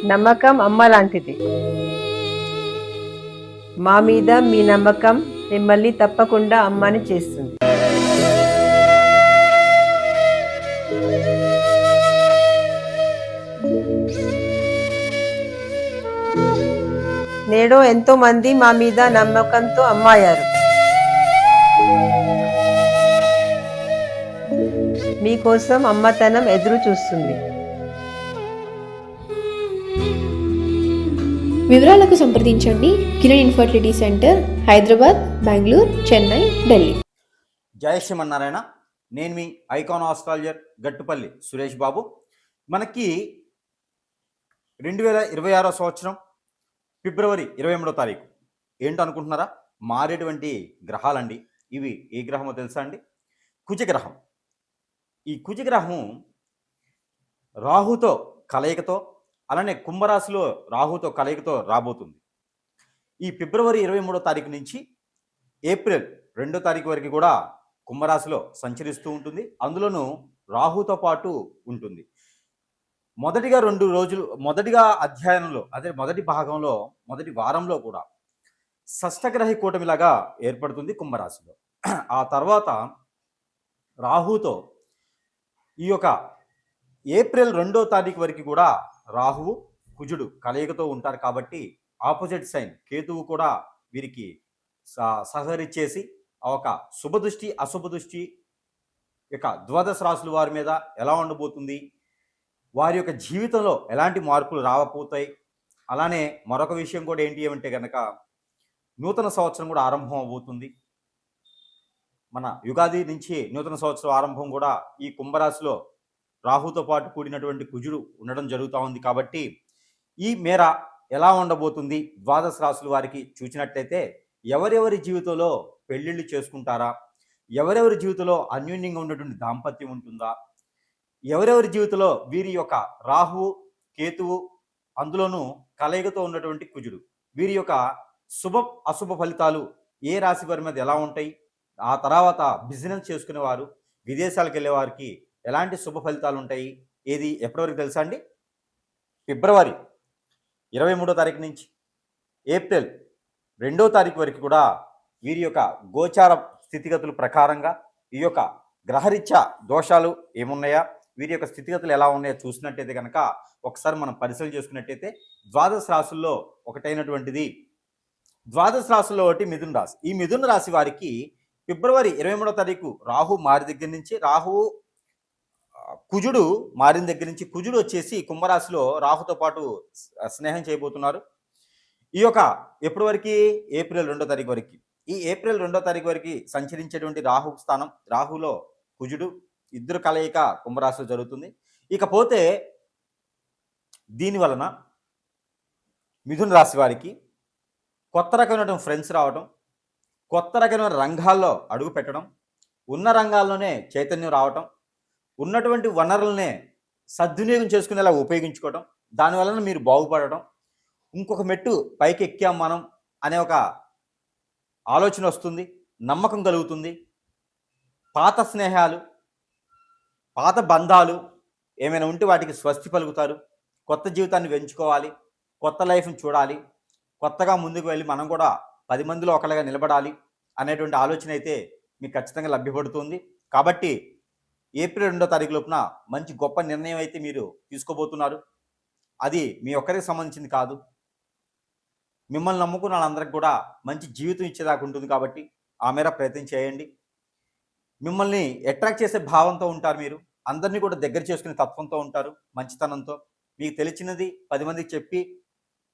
నమ్మకం అమ్మ లాంటిది. మా మీద మీ నమ్మకం మిమ్మల్ని తప్పకుండా అమ్మని చేస్తుంది. నేడు ఎంతో మంది మా మీద నమ్మకంతో అమ్మాయారు. మీకోసం అమ్మతనం ఎదురు చూస్తుంది. వివరాలకు సంప్రదించండి. Kiran infertility centre, Hyderabad, Bengaluru, Chennai, Delhi. జై శ్రీమన్నారాయణ. నేను మీ ఐకాన్ ఆస్ట్రాలజర్ గట్టుపల్లి సురేష్ బాబు. మనకి 2026 సంవత్సరం ఫిబ్రవరి 28వ తారీఖు ఏంటనుకుంటున్నారా? మారేటువంటి గ్రహాలండి. ఇవి ఏ గ్రహమో తెలుసా అండి? కుజగ్రహం. ఈ కుజగ్రహం రాహుతో కలయికతో, అలానే కుంభరాశిలో రాహుతో కలయికతో రాబోతుంది. ఈ ఫిబ్రవరి 23వ తారీఖు నుంచి ఏప్రిల్ 2వ తారీఖు వరకు కూడా కుంభరాశిలో సంచరిస్తూ ఉంటుంది. అందులోనూ రాహుతో పాటు ఉంటుంది. మొదటిగా అధ్యయనంలో, అదే మొదటి భాగంలో, మొదటి వారంలో కూడా షష్టగ్రహి కూటమిలాగా ఏర్పడుతుంది కుంభరాశిలో. ఆ తర్వాత రాహుతో ఈ యొక్క ఏప్రిల్ 2వ తారీఖు వరకు కూడా రాహువు కుజుడు కలయికతో ఉంటారు. కాబట్టి ఆపోజిట్ సైన్ కేతువు కూడా వీరికి సహకరించేసి ఒక శుభదృష్టి అశుభదృష్టి యొక్క ద్వాదశ రాశుల వారి మీద ఎలా ఉండబోతుంది, వారి యొక్క జీవితంలో ఎలాంటి మార్పులు రావబోతాయి. అలానే మరొక విషయం కూడా ఏంటి ఏమంటే కనుక నూతన సంవత్సరం కూడా ఆరంభం అవబోతుంది. మన యుగాది నుంచి నూతన సంవత్సరం ఆరంభం కూడా ఈ కుంభరాశిలో రాహుతో పాటు కూడినటువంటి కుజుడు ఉండడం జరుగుతూ ఉంది. కాబట్టి ఈ మేర ఎలా ఉండబోతుంది ద్వాదశ రాశుల వారికి చూసినట్లయితే, ఎవరెవరి జీవితంలో పెళ్ళిళ్ళు చేసుకుంటారా, ఎవరెవరి జీవితంలో అన్యోన్యంగా ఉన్నటువంటి దాంపత్యం ఉంటుందా, ఎవరెవరి జీవితంలో వీరి యొక్క రాహువు కేతువు అందులోనూ కలయికతో ఉన్నటువంటి కుజుడు వీరి యొక్క శుభ అశుభ ఫలితాలు ఏ రాశి వారి మీద ఎలా ఉంటాయి, ఆ తర్వాత బిజినెస్ చేసుకునేవారు, విదేశాలకు వెళ్ళే వారికి ఎలాంటి శుభ ఫలితాలు ఉంటాయి, ఏది ఎప్పటివరకు తెలుసా అండి? ఫిబ్రవరి 23వ తారీఖు నుంచి ఏప్రిల్ 2వ తారీఖు వరకు కూడా వీరి యొక్క గోచార స్థితిగతుల ప్రకారంగా ఈ యొక్క గ్రహరీత్యా దోషాలు ఏమున్నాయా, వీరి యొక్క స్థితిగతులు ఎలా ఉన్నాయో చూసినట్టయితే కనుక ఒకసారి మనం పరిశీలన చేసుకున్నట్టయితే ద్వాదశ రాశుల్లో ఒకటైనటువంటిది ద్వాదశ రాశుల్లో ఒకటి మిథున రాశి. ఈ మిథున రాశి వారికి ఫిబ్రవరి 23వ తారీఖు రాహు మారి దగ్గర నుంచి కుజుడు మారిన దగ్గర నుంచి కుజుడు వచ్చేసి కుంభరాశిలో రాహుతో పాటు స్నేహం చేయబోతున్నారు. ఈ యొక్క ఎప్పటి వరకు? ఏప్రిల్ 2వ తారీఖు వరకు. ఈ ఏప్రిల్ 2వ తారీఖు వరకు సంచరించేటువంటి రాహు స్థానం, రాహులో కుజుడు ఇద్దరు కలయిక కుంభరాశిలో జరుగుతుంది. ఇకపోతే దీని వలన మిథున రాశి వారికి కొత్త రకమైన ఫ్రెండ్స్ రావడం, కొత్త రకమైన రంగాల్లో అడుగు పెట్టడం, ఉన్న రంగాల్లోనే చైతన్యం రావటం, ఉన్నటువంటి వనరులనే సద్వినియోగం చేసుకునేలా ఉపయోగించుకోవడం, దానివలన మీరు బాగుపడటం, ఇంకొక మెట్టు పైకి ఎక్కాం మనం అనే ఒక ఆలోచన వస్తుంది, నమ్మకం కలుగుతుంది. పాత స్నేహాలు, పాత బంధాలు ఏమైనా ఉంటే వాటికి స్వస్తి పలుకుతారు. కొత్త జీవితాన్ని పెంచుకోవాలి, కొత్త లైఫ్ని చూడాలి, కొత్తగా ముందుకు వెళ్ళి మనం కూడా 10 మందిలో ఒకరిగా నిలబడాలి అనేటువంటి ఆలోచన అయితే మీకు ఖచ్చితంగా లభ్యపడుతుంది. కాబట్టి ఏప్రిల్ 2వ తారీఖు లోపున మంచి గొప్ప నిర్ణయం అయితే మీరు తీసుకోబోతున్నారు. అది మీ ఒక్కరికి సంబంధించింది కాదు, మిమ్మల్ని నమ్ముకున్న వాళ్ళందరికీ కూడా మంచి జీవితం ఇచ్చేదాకా ఉంటుంది. కాబట్టి ఆ మేర ప్రయత్నం చేయండి. మిమ్మల్ని అట్రాక్ట్ చేసే భావంతో ఉంటారు, మీరు అందరినీ కూడా దగ్గర చేసుకునే తత్వంతో ఉంటారు, మంచితనంతో. మీకు తెలిసినది 10 మందికి చెప్పి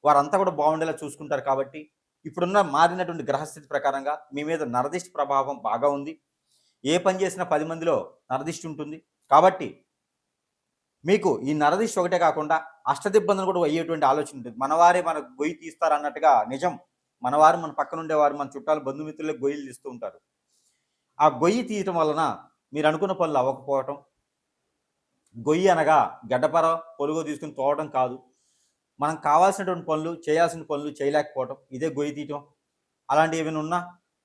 వారంతా కూడా బాగుండేలా చూసుకుంటారు. కాబట్టి ఇప్పుడున్న మారినటువంటి గ్రహస్థితి ప్రకారంగా మీ మీద నరదిష్టి ప్రభావం బాగా ఉంది. ఏ పని చేసినా 10 మందిలో నరదిష్టి ఉంటుంది. కాబట్టి మీకు ఈ నరదిష్టి ఒకటే కాకుండా అష్టదిబ్బందులు కూడా అయ్యేటువంటి ఆలోచన ఉంటుంది. మనవారే మనకు గొయ్యి తీస్తారు అన్నట్టుగా నిజం. మనవారు మన పక్కన ఉండేవారు, మన చుట్టాలు బంధుమిత్రులే గొయ్యిలు తీస్తూ ఉంటారు. ఆ గొయ్యి తీయటం వలన మీరు అనుకున్న పనులు అవ్వకపోవటం. గొయ్యి అనగా గడ్డపర పొలుగు తీసుకుని తోవడం కాదు, మనం కావాల్సినటువంటి పనులు చేయాల్సిన పనులు చేయలేకపోవటం, ఇదే గొయ్యి తీయటం. అలాంటివి ఏమైనా ఉన్నా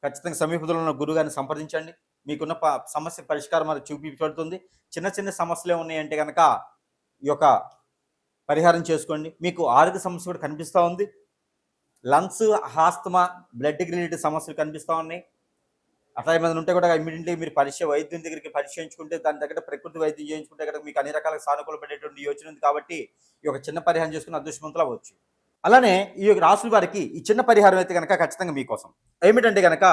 ఖచ్చితంగా సమీపంలో ఉన్న గురువుగారిని సంప్రదించండి. మీకున్న సమస్య పరిష్కారం అది చూపించబడుతుంది. చిన్న చిన్న సమస్యలు ఉన్నాయంటే కనుక ఈ యొక్క పరిహారం చేసుకోండి. మీకు ఆరోగ్య సమస్య కూడా కనిపిస్తూ ఉంది. లంగ్స్, ఆస్తమా, బ్లడ్ రిలేటెడ్ సమస్యలు కనిపిస్తూ ఉన్నాయి. అట్లా ఏమైనా ఉంటే కూడా ఇమ్మీడియట్లీ మీరు వైద్యుని దగ్గరికి పరిశీలించుకుంటే దాని దగ్గర ప్రకృతి వైద్యం చేయించుకుంటే కనుక మీకు అన్ని రకాల సానుకూల పడేటువంటి యోచన ఉంది. కాబట్టి ఈ ఒక చిన్న పరిహారం చేసుకుని అదృష్టవంతులు అవ్వచ్చు. అలానే ఈ యొక్క రాసుల వారికి ఈ చిన్న పరిహారం అయితే కనుక ఖచ్చితంగా మీకోసం ఏమిటంటే కనుక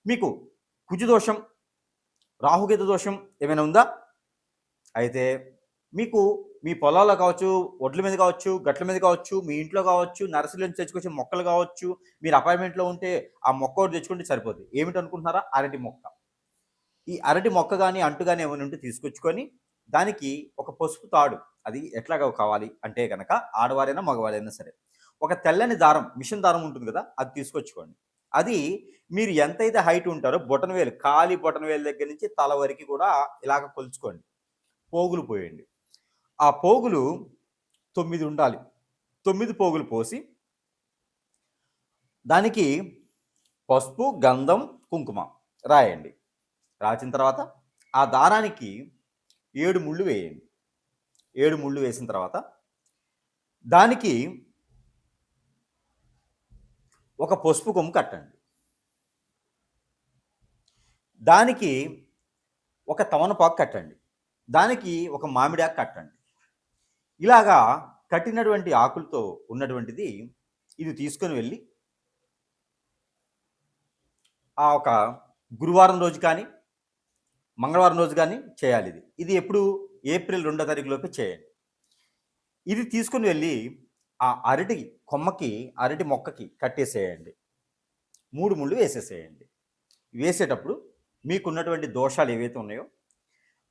మీకు కుజు దోషం, రాహుకేతు దోషం ఏమైనా ఉందా? అయితే మీకు మీ పొలాల్లో కావచ్చు, ఒడ్ల మీద కావచ్చు, గట్ల మీద కావచ్చు, మీ ఇంట్లో కావచ్చు, నర్సరీ నుంచి తెచ్చుకొచ్చే మొక్కలు కావచ్చు, మీరు అపార్ట్మెంట్లో ఉంటే ఆ మొక్క ఒకటి తెచ్చుకుంటే సరిపోతుంది. ఏమిటి అనుకుంటున్నారా? అరటి మొక్క. ఈ అరటి మొక్క కానీ అంటు కానీ ఏమైనా ఉంటే తీసుకొచ్చుకొని దానికి ఒక పసుపు తాడు, అది ఎట్లాగా కావాలి అంటే కనుక ఆడవారైనా మగవారైనా సరే, ఒక తెల్లని దారం, మిషన్ దారం ఉంటుంది కదా, అది తీసుకొచ్చుకోండి. అది మీరు ఎంతైతే హైట్ ఉంటారో బొటనవేలు, ఖాళీ బొటనవేలు దగ్గర నుంచి తల వరకు కూడా ఇలాగ కొలుచుకోండి. పోగులు పోయండి. ఆ పోగులు 9 ఉండాలి. 9 పోగులు పోసి దానికి పసుపు, గంధం, కుంకుమ రాయండి. రాసిన తర్వాత ఆ దారానికి 7 ముళ్ళు వేయండి. 7 ముళ్ళు వేసిన తర్వాత దానికి ఒక పసుపు కొమ్ము కట్టండి. దానికి ఒక తమలపాకు కట్టండి. దానికి ఒక మామిడాకు కట్టండి. ఇలాగా కట్టినటువంటి ఆకులతో ఉన్నటువంటిది ఇది తీసుకొని వెళ్ళి ఆ ఒక గురువారం రోజు కానీ మంగళవారం రోజు కానీ చేయాలి. ఇది ఎప్పుడు? ఏప్రిల్ 2వ తారీఖులోపు చేయండి. ఇది తీసుకుని వెళ్ళి ఆ అరటి కొమ్మకి, అరటి మొక్కకి కట్టేసేయండి. 3 ముళ్ళు వేసేసేయండి. వేసేటప్పుడు మీకున్నటువంటి దోషాలు ఏవైతే ఉన్నాయో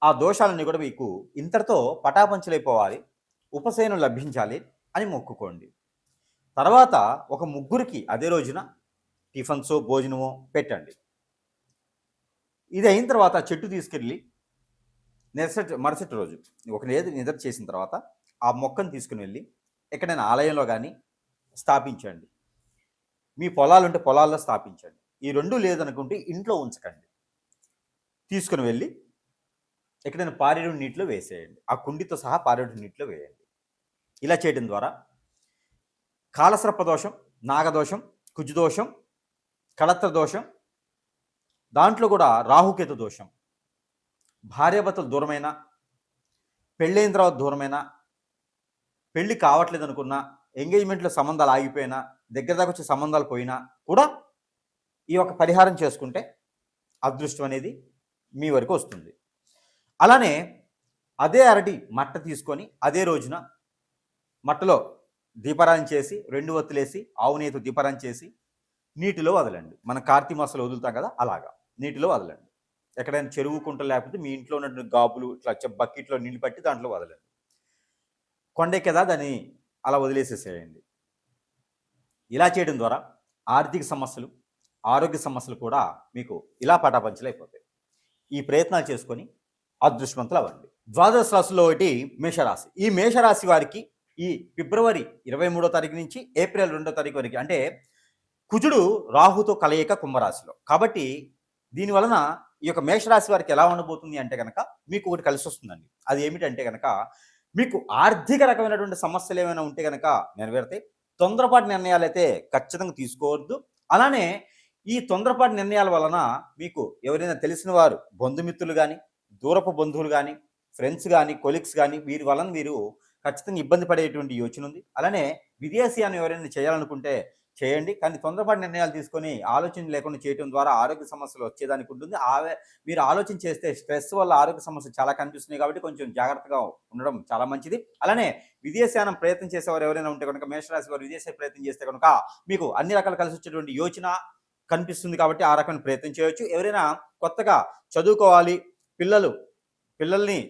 ఆ దోషాలన్నీ కూడా మీకు ఇంతటితో పటాపంచలైపోవాలి, ఉపశయనం లభించాలి అని మొక్కుకోండి. తర్వాత ఒక ముగ్గురికి అదే రోజున టిఫిన్సో భోజనమో పెట్టండి. ఇది అయిన తర్వాత చెట్టు తీసుకెళ్ళి మరుసటి రోజు ఒక నిద్ర చేసిన తర్వాత ఆ మొక్కను తీసుకుని వెళ్ళి ఎక్కడైనా ఆలయంలో కానీ స్థాపించండి. మీ పొలాలు ఉంటే పొలాల్లో స్థాపించండి. ఈ 2 లేదనుకుంటే ఇంట్లో ఉంచకండి. తీసుకుని వెళ్ళి ఎక్కడైనా పారేడు నీటిలో వేసేయండి. ఆ కుండితో సహా పారేడు నీటిలో వేయండి. ఇలా చేయడం ద్వారా కాలసర్ప దోషం, నాగదోషం, కుజుదోషం, కళత్ర దోషం, దాంట్లో కూడా రాహుకేతు దోషం, భార్యాభర్తలు దూరమైన, పెళ్ళైన తర్వాత దూరమైన, పెళ్ళి కావట్లేదు అనుకున్నా, ఎంగేజ్మెంట్లో సంబంధాలు ఆగిపోయినా, దగ్గర దాకా వచ్చే సంబంధాలు పోయినా కూడా ఈ యొక్క పరిహారం చేసుకుంటే అదృష్టం అనేది మీ వరకు వస్తుంది. అలానే అదే అరటి మట్ట తీసుకొని అదే రోజున మట్టలో దీపారాధన చేసి 2 ఒత్తులేసి ఆవు నెయ్యితో దీపారాధన చేసి నీటిలో వదలండి. మన కార్తీక మాసంలో వదులుతాం కదా, అలాగా నీటిలో వదలండి. ఎక్కడైనా చెరువు కుంట లేకపోతే మీ ఇంట్లో ఉన్నటువంటి గాబులు ఇట్లా బకెట్లో నీళ్ళు పట్టి దాంట్లో వదలండి. కొండెక్కేదా దాన్ని అలా వదిలేసేసేయండి. ఇలా చేయడం ద్వారా ఆర్థిక సమస్యలు, ఆరోగ్య సమస్యలు కూడా మీకు ఇలా పటాపంచలైపోతాయి. ఈ ప్రయత్నాలు చేసుకొని అదృష్టవంతులు అవ్వండి. ద్వాదశ రాశిలో ఒకటి మేషరాశి. ఈ మేషరాశి వారికి ఈ ఫిబ్రవరి 23వ తారీఖు నుంచి ఏప్రిల్ 2వ తారీఖు వరకు, అంటే కుజుడు రాహుతో కలయిక కుంభరాశిలో. కాబట్టి దీనివలన ఈ యొక్క మేషరాశి వారికి ఎలా ఉండబోతుంది అంటే కనుక మీకు ఒకటి కలిసి వస్తుందండి. అది ఏమిటంటే కనుక మీకు ఆర్థిక రకమైనటువంటి సమస్యలు ఏమైనా ఉంటే కనుక నెరవేరుతాయి. తొందరపాటు నిర్ణయాలు అయితే ఖచ్చితంగా తీసుకోవద్దు. అలానే ఈ తొందరపాటు నిర్ణయాల వలన మీకు ఎవరైనా తెలిసిన వారు, బంధుమిత్రులు కానీ, దూరపు బంధువులు కానీ, ఫ్రెండ్స్ కానీ, కొలీగ్స్ కానీ, వీరి వలన మీరు ఖచ్చితంగా ఇబ్బంది పడేటువంటి యోచన ఉంది. అలానే విదేశీయాన్ని ఎవరైనా చేయాలనుకుంటే చేయండి, కానీ తొందరపాటు నిర్ణయాలు తీసుకొని ఆలోచన లేకుండా చేయడం ద్వారా ఆరోగ్య సమస్యలు వచ్చేదానికి ఉంటుంది. మీరు ఆలోచన చేస్తే స్ట్రెస్ వల్ల ఆరోగ్య సమస్యలు చాలా కనిపిస్తున్నాయి. కాబట్టి కొంచెం జాగ్రత్తగా ఉండడం చాలా మంచిది. అలానే విదేశయానం ప్రయత్నం చేసేవారు ఎవరైనా ఉంటే కనుక మేషరాశి వారు విదేశీ ప్రయత్నం చేస్తే కనుక మీకు అన్ని రకాలు కలిసి వచ్చేటువంటి యోచన కనిపిస్తుంది. కాబట్టి ఆ రకమైన ప్రయత్నం చేయవచ్చు. ఎవరైనా కొత్తగా చదువుకోవాలి, పిల్లల్ని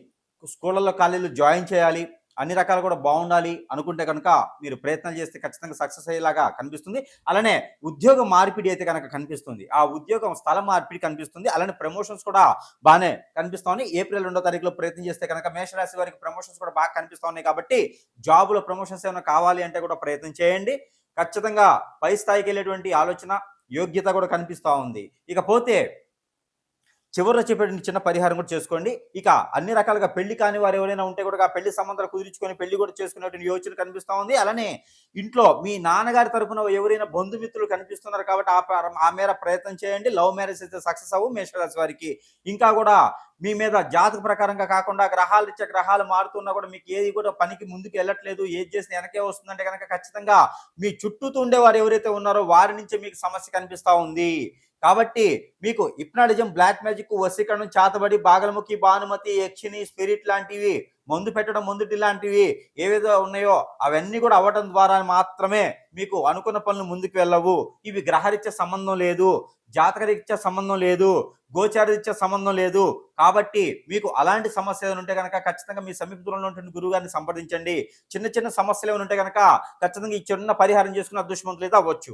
స్కూళ్ళల్లో కాలేజీలో జాయిన్ చేయాలి, అన్ని రకాలు కూడా బాగుండాలి అనుకుంటే కనుక మీరు ప్రయత్నాలు చేస్తే ఖచ్చితంగా సక్సెస్ అయ్యేలాగా కనిపిస్తుంది. అలానే ఉద్యోగ మార్పిడి అయితే కనుక కనిపిస్తుంది. ఆ ఉద్యోగం స్థల మార్పిడి కనిపిస్తుంది. అలానే ప్రమోషన్స్ కూడా బాగానే కనిపిస్తా ఉన్నాయి. ఏప్రిల్ 2వ తారీఖులో ప్రయత్నం చేస్తే కనుక మేషరాశి వారికి ప్రమోషన్స్ కూడా బాగా కనిపిస్తా ఉన్నాయి. కాబట్టి జాబులో ప్రమోషన్స్ ఏమైనా కావాలి అంటే కూడా ప్రయత్నం చేయండి. ఖచ్చితంగా పై స్థాయికి వెళ్ళేటువంటి ఆలోచన, యోగ్యత కూడా కనిపిస్తూ ఉంది. ఇకపోతే చివరిలో చెప్పేటువంటి చిన్న పరిహారం కూడా చేసుకోండి. ఇక అన్ని రకాలుగా పెళ్లి కాని వారు ఎవరైనా ఉంటే కూడా ఆ పెళ్లి సంబంధాలు కుదుర్చుకొని పెళ్లి కూడా చేసుకునేటువంటి యోచన కనిపిస్తా ఉంది. అలానే ఇంట్లో మీ నాన్నగారి తరపున ఎవరైనా బంధుమిత్రులు కనిపిస్తున్నారు కాబట్టి ఆ మేర ప్రయత్నం చేయండి. లవ్ మ్యారేజ్ అయితే సక్సెస్ అవ్వు మేషరాశి వారికి. ఇంకా కూడా మీ మీద జాతక ప్రకారంగా కాకుండా గ్రహాలు మారుతున్నా కూడా మీకు ఏది కూడా పనికి ముందుకు వెళ్ళట్లేదు, ఏది చేసిన వెనకే వస్తుందంటే కనుక ఖచ్చితంగా మీ చుట్టూతో ఉండేవారు ఎవరైతే ఉన్నారో వారి నుంచి మీకు సమస్య కనిపిస్తా ఉంది. కాబట్టి మీకు హిప్నాటిజం, బ్లాక్ మ్యాజిక్, వశీకరణం, చాతబడి, బాగలముఖి, భానుమతి, యక్షిని, స్పిరిట్ లాంటివి, మందు పెట్టడం, మందుటి లాంటివి ఏవేదో ఉన్నాయో అవన్నీ కూడా అవ్వడం ద్వారా మాత్రమే మీకు అనుకున్న పనులు ముందుకు వెళ్ళవు. ఇవి గ్రహరీత్యా సంబంధం లేదు, జాతకరీత్యా సంబంధం లేదు, గోచారరీత్యా సంబంధం లేదు. కాబట్టి మీకు అలాంటి సమస్య ఏమైనా ఉంటే కనుక ఖచ్చితంగా మీ సమీపంలో ఉన్నటువంటి గురువు గారిని సంప్రదించండి. చిన్న చిన్న సమస్యలు ఏమైనా ఉంటే కనుక ఖచ్చితంగా ఈ చిన్న పరిహారం చేసుకుని అదృష్టవంతులు అయితే అవ్వచ్చు.